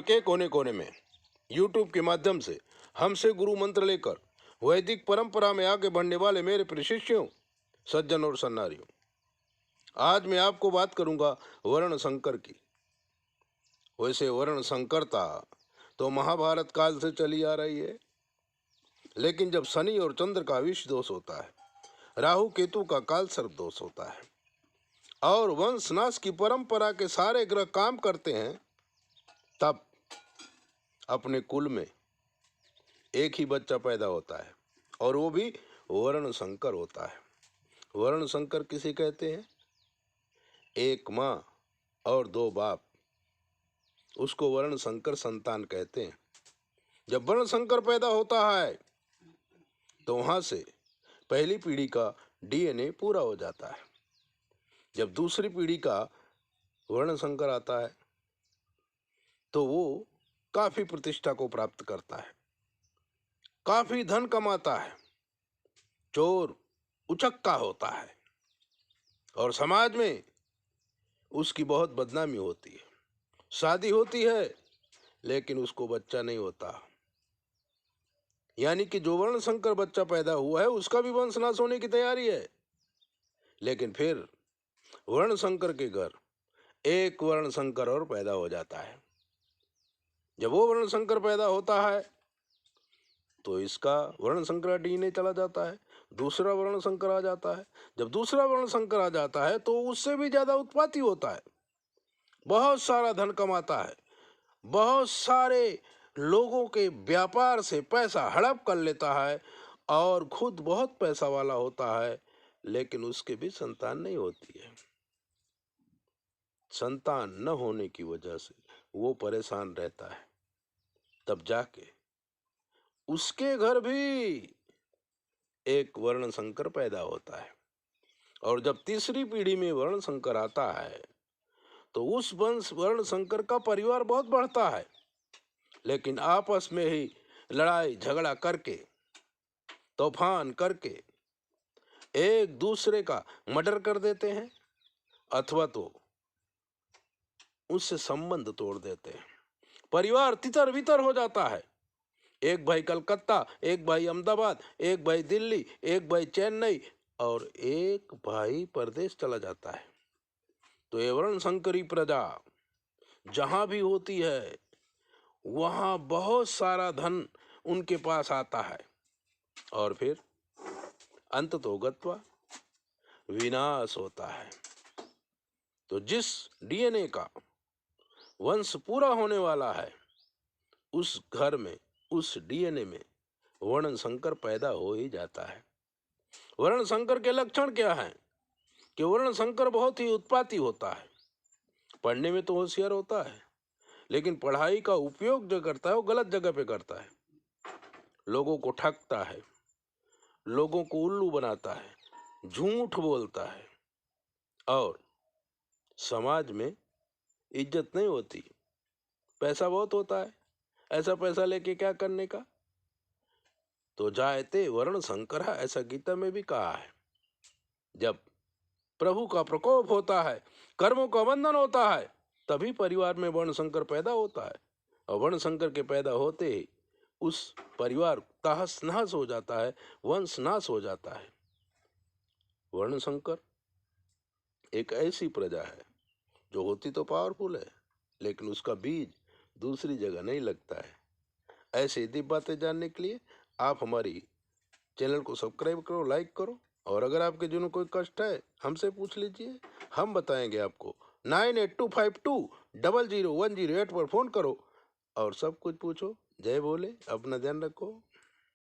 के कोने कोने में YouTube के माध्यम से हमसे गुरु मंत्र लेकर वैदिक परंपरा में आगे बढ़ने वाले मेरे प्रिय शिष्यों, सज्जन और सन्नारियों, आज मैं आपको बात करूंगा वर्ण संकर की। वैसे वर्ण संकरता तो महाभारत काल से चली आ रही है, लेकिन जब शनि और चंद्र का विष दोष होता है, राहु केतु का काल सर्प दोष होता है और वंशनाश की परंपरा के सारे ग्रह काम करते हैं, तब अपने कुल में एक ही बच्चा पैदा होता है और वो भी वर्ण संकर होता है। वर्ण संकर किसे कहते हैं? एक माँ और दो बाप, उसको वर्ण संकर संतान कहते हैं। जब वर्ण संकर पैदा होता है तो वहां से पहली पीढ़ी का DNA पूरा हो जाता है। जब दूसरी पीढ़ी का वर्ण संकर आता है तो वो काफी प्रतिष्ठा को प्राप्त करता है, काफी धन कमाता है, चोर उचक्का होता है और समाज में उसकी बहुत बदनामी होती है। शादी होती है लेकिन उसको बच्चा नहीं होता, यानी कि जो वर्ण संकर बच्चा पैदा हुआ है उसका भी वंशनाश होने की तैयारी है। लेकिन फिर वर्ण संकर के घर एक वर्ण संकर और पैदा हो जाता है। जब वो वर्ण संकर पैदा होता है तो इसका वर्ण संकर DNA चला जाता है, दूसरा वर्ण संकर आ जाता है। जब दूसरा वर्ण संकर आ जाता है तो उससे भी ज्यादा उत्पाती होता है, बहुत सारा धन कमाता है, बहुत सारे लोगों के व्यापार से पैसा हड़प कर लेता है और खुद बहुत पैसा वाला होता है, लेकिन उसके भी संतान नहीं होती है। संतान न होने की वजह से वो परेशान रहता है। तब जाके उसके घर भी एक वर्ण संकर पैदा होता है और जब तीसरी पीढ़ी में वर्ण संकर आता है तो उस वर्ण संकर का परिवार बहुत बढ़ता है, लेकिन आपस में ही लड़ाई झगड़ा करके, तूफान करके एक दूसरे का मर्डर कर देते हैं अथवा तो उससे संबंध तोड़ देते हैं। परिवार तितर बितर हो जाता है। एक भाई कलकत्ता, एक भाई अहमदाबाद, एक भाई दिल्ली, एक भाई चेन्नई और एक भाई परदेश चला जाता है। तो ये वर्ण संकरी प्रजा जहां भी होती है वहां बहुत सारा धन उनके पास आता है और फिर अंततो गत्वा विनाश होता है। तो जिस DNA का वंश पूरा होने वाला है उस घर में, उस DNA में वर्ण संकर पैदा हो ही जाता है। वर्ण संकर के लक्षण क्या हैं? कि वर्ण संकर बहुत ही उत्पाती होता है, पढ़ने में तो होशियार होता है, लेकिन पढ़ाई का उपयोग जो करता है वो गलत जगह पे करता है। लोगों को ठगता है, लोगों को उल्लू बनाता है, झूठ बोलता है और समाज में इज्जत नहीं होती। पैसा बहुत होता है, ऐसा पैसा लेके क्या करने का? तो जायते वर्ण संकरा, ऐसा गीता में भी कहा है। जब प्रभु का प्रकोप होता है, कर्मों का बंधन होता है, तभी परिवार में वर्ण संकर पैदा होता है और वर्ण संकर के पैदा होते ही उस परिवार तहस नहस हो जाता है, वंश नाश हो जाता है। वर्ण संकर एक ऐसी प्रजा है जो होती तो पावरफुल है, लेकिन उसका बीज दूसरी जगह नहीं लगता है। ऐसे दिव्य बातें जानने के लिए आप हमारी चैनल को सब्सक्राइब करो, लाइक करो और अगर आपके जीवन में कोई कष्ट है हमसे पूछ लीजिए, हम बताएंगे आपको। 9825200108 पर फोन करो और सब कुछ पूछो। जय भोले, अपना ध्यान रखो।